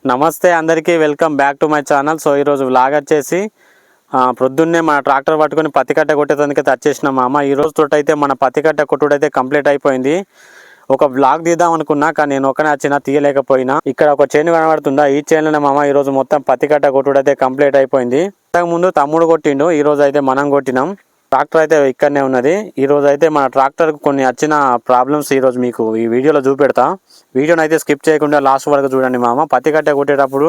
నమస్తే అందరికీ, welcome back to my channel. So ఈరోజు వ్లాగ్ వచ్చేసి ప్రొద్దున్నే మన ట్రాక్టర్ పట్టుకొని పత్తి కట్ట కొట్టేదానికి వచ్చేసినాం మామ. ఈ రోజు తోటైతే మన పత్తి కట్ట కొట్టుడైతే కంప్లీట్ అయిపోయింది. ఒక వ్లాగ్ తీద్దాం అనుకున్నా, కానీ నేను ఒకనే వచ్చినా తీయలేకపోయినా. ఇక్కడ ఒక చైన్ కనబడుతుందా, ఈ చైన్లోనే మామ ఈరోజు మొత్తం పత్తి కట్ట కొట్టుడైతే కంప్లీట్ అయిపోయింది. ముందు తమ్ముడు కొట్టిండు, ఈ రోజు అయితే మనం కొట్టినాం. ట్రాక్టర్ అయితే ఇక్కడనే ఉన్నది. ఈ రోజు అయితే మన ట్రాక్టర్కి కొన్ని వచ్చిన ప్రాబ్లమ్స్ ఈరోజు మీకు ఈ వీడియోలో చూపెడతా. వీడియోని అయితే స్కిప్ చేయకుండా లాస్ట్ వరకు చూడండి మామ. పత్తి కట్ట కొట్టేటప్పుడు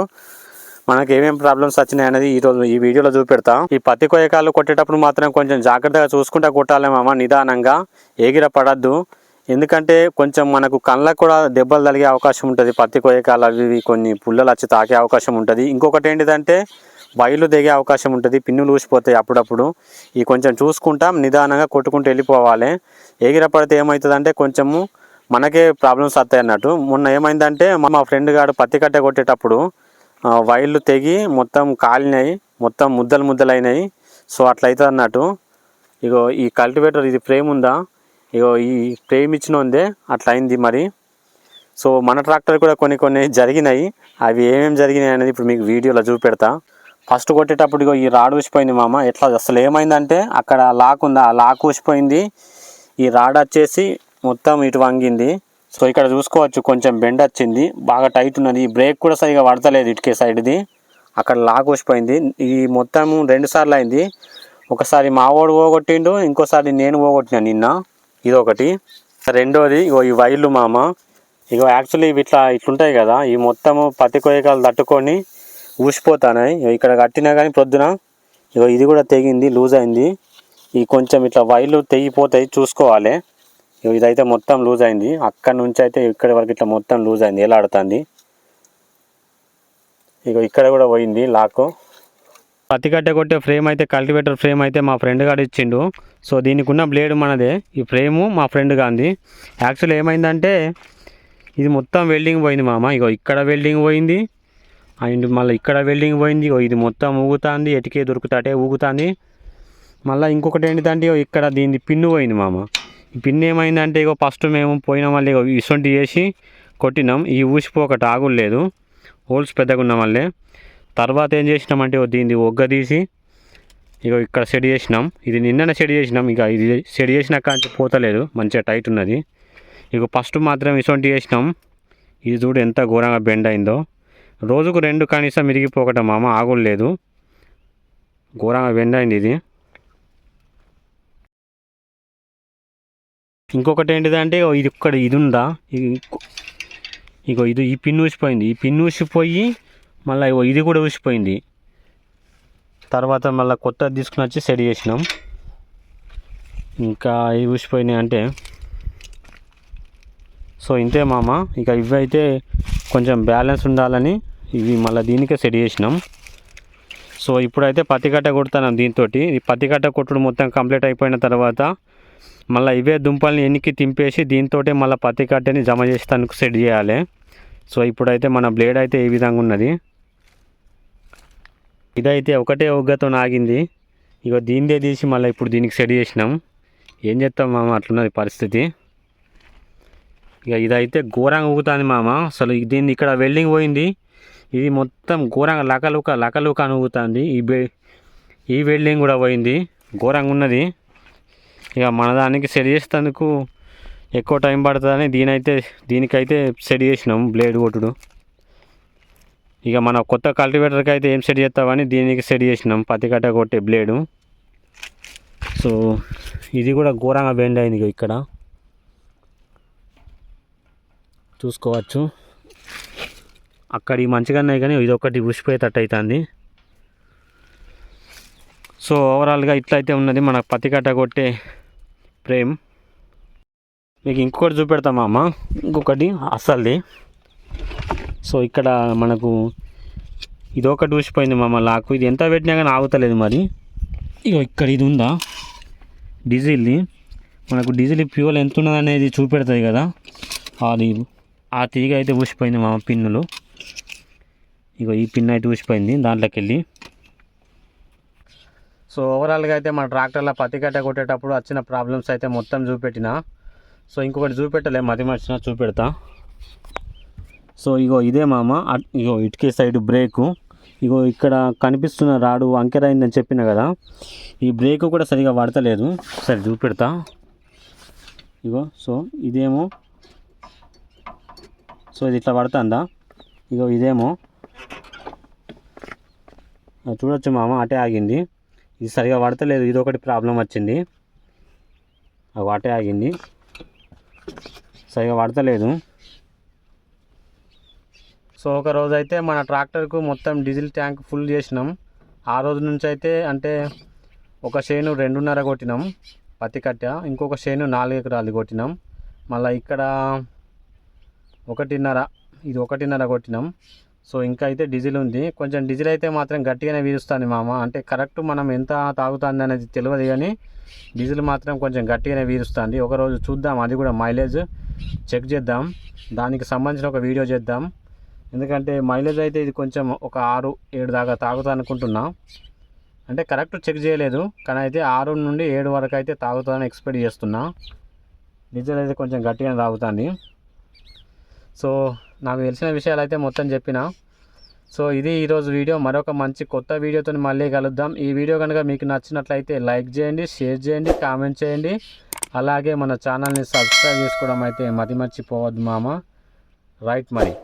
మనకి ఏమేమి ప్రాబ్లమ్స్ వచ్చినాయి అనేది ఈరోజు ఈ వీడియోలో చూపెడతా. ఈ పత్తి కొయ్యకాలు కొట్టేటప్పుడు మాత్రం కొంచెం జాగ్రత్తగా చూసుకుంటా కొట్టాలి మామ, నిదానంగా, ఎగిర పడద్దు. ఎందుకంటే కొంచెం మనకు కళ్ళకు కూడా దెబ్బలు తగిలే అవకాశం ఉంటుంది. పత్తి కొయ్యకాలు అవి కొన్ని పుల్లలు వచ్చి తాకే అవకాశం ఉంటుంది. ఇంకొకటి ఏంటిదంటే వైర్లు దిగే అవకాశం ఉంటుంది, పిన్నులు ఊసిపోతాయి అప్పుడప్పుడు. ఈ కొంచెం చూసుకుంటాం, నిదానంగా కొట్టుకుంటూ వెళ్ళిపోవాలి. ఎగిర పడితే ఏమవుతుందంటే కొంచెము మనకే ప్రాబ్లమ్స్ వస్తాయి అన్నట్టు. మొన్న ఏమైందంటే మా ఫ్రెండ్ గారు పత్తి కట్ట కొట్టేటప్పుడు వైర్లు తెగి మొత్తం కాలినాయి, మొత్తం ముద్దలైనాయి. సో అట్లా అవుతుంది అన్నట్టు. ఇగో ఈ కల్టివేటర్ ఇది ఫ్రేమ్ ఉందా, ఇగో ఈ ఫ్రేమ్ ఇచ్చినోందే అట్లా అయింది మరి. సో మన ట్రాక్టర్ కూడా కొన్ని జరిగినాయి. అవి ఏమేమి జరిగినాయి అనేది ఇప్పుడు మీకు వీడియోలో చూపెడతా. ఫస్ట్ కొట్టేటప్పుడు ఇగో ఈ రాడ్ ఊసిపోయింది మామ. ఎట్లా అసలు ఏమైందంటే అక్కడ లాక్ ఉందా, ఆ లాక్ ఊసిపోయింది. ఈ రాడ్ వచ్చేసి మొత్తం ఇటు వంగింది. సో ఇక్కడ చూసుకోవచ్చు, కొంచెం బెండ్ వచ్చింది, బాగా టైట్ ఉన్నది. ఈ బ్రేక్ కూడా సరిగా పడతలేదు ఇటుకే సైడ్ది, అక్కడ లాక్ ఊసిపోయింది. ఈ మొత్తం 2 సార్లు అయింది. ఒకసారి మా వాడు పోగొట్టిండు, ఇంకోసారి నేను పోగొట్టినా నిన్న. ఇదొకటి. రెండోది ఇగో ఈ వైర్లు మామ. ఇగో యాక్చువల్లీ ఇవి ఇట్లుంటాయి కదా, ఈ మొత్తము పత్తి కొయ్యకాలు తట్టుకొని ఊసిపోతాయి. ఇక్కడ కట్టినా కానీ ప్రొద్దున ఇగో ఇది కూడా తెగింది, లూజ్ అయింది. ఈ కొంచెం ఇట్లా వైర్లు తెగిపోతాయి, చూసుకోవాలి. ఇదైతే మొత్తం లూజ్ అయింది. అక్కడ నుంచి అయితే ఇక్కడి వరకు ఇట్లా మొత్తం లూజ్ అయింది, ఎలాడుతుంది. ఇగో ఇక్కడ కూడా పోయింది లాక్. పత్తి కట్ట కొట్టే ఫ్రేమ్ అయితే, కల్టివేటర్ ఫ్రేమ్ అయితే మా ఫ్రెండ్ గారు ఇచ్చిండు. సో దీనికి ఉన్న బ్లేడ్ మనదే, ఈ ఫ్రేము మా ఫ్రెండ్ గాంది. యాక్చువల్లీ ఏమైందంటే ఇది మొత్తం వెల్డింగ్ పోయింది మామ. ఇగో ఇక్కడ వెల్డింగ్ పోయింది, అండ్ మళ్ళీ ఇక్కడ వెల్డింగ్ పోయింది. ఇది మొత్తం ఊగుతుంది, ఎటుకే దొరుకుతాటే ఊగుతుంది. మళ్ళీ ఇంకొకటి ఏంటిదంటే ఇక్కడ దీన్ని పిన్ను పోయింది మామ. ఈ పిన్ ఏమైందంటే ఇగో ఫస్ట్ మేము పోయిన మళ్ళీ ఇసొంటి చేసి కొట్టినాం. ఈ ఊసిపోకట ఆగులేదు, హోల్స్ పెద్దగా ఉన్న మళ్ళీ. తర్వాత ఏం చేసినామంటే దీన్ని ఒగ్గ తీసి ఇగో ఇక్కడ సెట్ చేసినాం. ఇది నిన్ననే సెట్ చేసినాం. ఇక ఇది సెట్ చేసినాక అంటే పోతలేదు, మంచిగా టైట్ ఉన్నది. ఇక ఫస్ట్ మాత్రం ఇసొంటి చేసినాం. ఇది చూడు ఎంత ఘోరంగా బెండ్ అయిందో. రోజుకు 2 కనీసం విరిగిపోకట మామ, ఆగులేదు, ఘోరంగా బెండ్ అయింది ఇది. ఇంకొకటి ఏంటిదంటే ఇది ఇక్కడ ఇది ఉందా, ఇగో ఇది ఈ పిన్ ఊసిపోయింది. ఈ పిన్ ఊసిపోయి మళ్ళీ ఇది కూడా ఊసిపోయింది. తర్వాత మళ్ళీ కొత్తది తీసుకుని వచ్చి సెట్ చేసినాం. ఇంకా ఇవి ఊసిపోయినాయి అంటే సో ఇంతే మామ. ఇక ఇవి అయితే కొంచెం బ్యాలెన్స్ ఉండాలని ఇవి మళ్ళీ దీనికే సెట్ చేసినాం. సో ఇప్పుడైతే పత్తి కట్ట కొడుతున్నాం దీంతో. ఈ పత్తి కట్ట కొట్టుడు మొత్తం కంప్లీట్ అయిపోయిన తర్వాత మళ్ళీ ఇవే దుంపల్ని ఎన్నికి తింపేసి దీంతో మళ్ళీ పత్తి కట్టని జమ చేసి తనకు సెట్ చేయాలి. సో ఇప్పుడైతే మన బ్లేడ్ అయితే ఈ విధంగా ఉన్నది. ఇదైతే ఒకటే ఒగ్గతో ఆగింది. ఇక దీనిదే తీసి మళ్ళీ ఇప్పుడు దీనికి సెట్ చేసినాం. ఏం చేస్తాం మామ, అట్లున్నది పరిస్థితి. ఇక ఇదైతే ఘోరంగా ఊగుతుంది మామ. అసలు దీన్ని ఇక్కడ వెల్డింగ్ పోయింది, ఇది మొత్తం ఘోరంగా లకలుక అని ఊగుతుంది. ఈ వెల్డింగ్ కూడా పోయింది, ఘోరంగా ఉన్నది. ఇక మన దానికి సెట్ చేసేందుకు ఎక్కువ టైం పడుతుందని దీనికైతే సెట్ చేసినాం బ్లేడ్ కొట్టుడు. ఇక మన కొత్త కల్టివేటర్కి అయితే ఏం సెట్ చేస్తామని దీనికి సెట్ చేసినాం పత్తి కట్ట కొట్టే బ్లేడు. సో ఇది కూడా ఘోరంగా బెండ్ అయింది. ఇక ఇక్కడ చూసుకోవచ్చు, అక్కడి మంచిగా ఉన్నాయి కానీ ఇది ఒకటి ఊసిపోయేటట్టు అవుతుంది. సో ఓవరాల్గా ఇట్లయితే ఉన్నది మన పత్తి కట్ట కొట్టే ఫ్రేమ్. మీకు ఇంకొకటి చూపెడతామా అమ్మ, ఇంకొకటి అస్సలుది. సో ఇక్కడ మనకు ఇదొకటి ఊసిపోయింది మామ లాకు. ఇది ఎంత పెట్టినా కానీ ఆగుతలేదు మరి. ఇక ఇక్కడ ఇది ఉందా డీజిల్ది, మనకు డీజిల్ ఫ్యూయల్ ఎంత ఉన్నది అనేది చూపెడుతుంది కదా, అది ఆ తీగ అయితే ఊసిపోయింది మామ, పిన్నులు. ఇగో ఈ పిన్ అయితే ఊసిపోయింది దాంట్లోకి వెళ్ళి. సో ఓవరాల్గా అయితే మన ట్రాక్టర్లో పత్తి కట్ట కొట్టేటప్పుడు వచ్చిన ప్రాబ్లమ్స్ అయితే మొత్తం చూపెట్టిన. సో ఇంకొకటి చూపెట్టలే, మతి మర్చిన చూపెడతా. సో ఇగో ఇదే మామ, ఇగో ఇటుకే సైడ్ బ్రేకు. ఇగో ఇక్కడ కనిపిస్తున్న రాడు వంకెర అయిందని చెప్పిన కదా, ఈ బ్రేకు కూడా సరిగా పడతలేదు. సరే చూపెడతా. ఇగో సో ఇదేమో, సో ఇది ఇట్లా పడుతుందా, ఇగో ఇదేమో చూడొచ్చు మామ, అటే ఆగింది. ఇది సరిగా పడతలేదు, ఇది ఒకటి ప్రాబ్లం వచ్చింది. అటే ఆగింది, సరిగా పడతలేదు. సో ఒక రోజు అయితే మన ట్రాక్టర్కు మొత్తం డీజిల్ ట్యాంక్ ఫుల్ చేసినాం. ఆ రోజు నుంచి అయితే అంటే ఒక చేను 2.5 కొట్టినాం పత్తి కట్ట, ఇంకొక చేను 4 ఎకరాలు కొట్టినాం. మళ్ళీ ఇక్కడ 1.5, ఇది 1.5 కొట్టినాం. సో ఇంకా అయితే డీజిల్ ఉంది. కొంచెం డీజిల్ అయితే మాత్రం గట్టిగానే వీరుస్తుంది మామ. అంటే కరెక్ట్ మనం ఎంత తాగుతుంది అనేది తెలియదు, కానీ డీజిల్ మాత్రం కొంచెం గట్టిగానే వీరుస్తుంది. ఒకరోజు చూద్దాం, అది కూడా మైలేజ్ చెక్ చేద్దాం, దానికి సంబంధించిన ఒక వీడియో చేద్దాం. ఎందుకంటే మైలేజ్ అయితే ఇది కొంచెం ఒక 6-7 దాకా తాగుతా అనుకుంటున్నా. అంటే కరెక్ట్ చెక్ చేయలేదు, కానీ అయితే 6 నుండి 7 వరకు అయితే తాగుతుందని ఎక్స్పెక్ట్ చేస్తున్నా. డీజిల్ అయితే కొంచెం గట్టిగానే తాగుతుంది. సో నాకు తెలిసిన విషయాలు అయితే మొత్తం చెప్పిన. సో ఇది ఈరోజు వీడియో. మరొక మంచి కొత్త వీడియోతో మళ్ళీ కలుద్దాం. ఈ వీడియో కనుక మీకు నచ్చినట్లయితే లైక్ చేయండి, షేర్ చేయండి, కామెంట్ చేయండి. అలాగే మన ఛానల్ని సబ్స్క్రైబ్ చేసుకోవడం అయితే మర్చిపోవద్దు మామ. రైట్ మరి.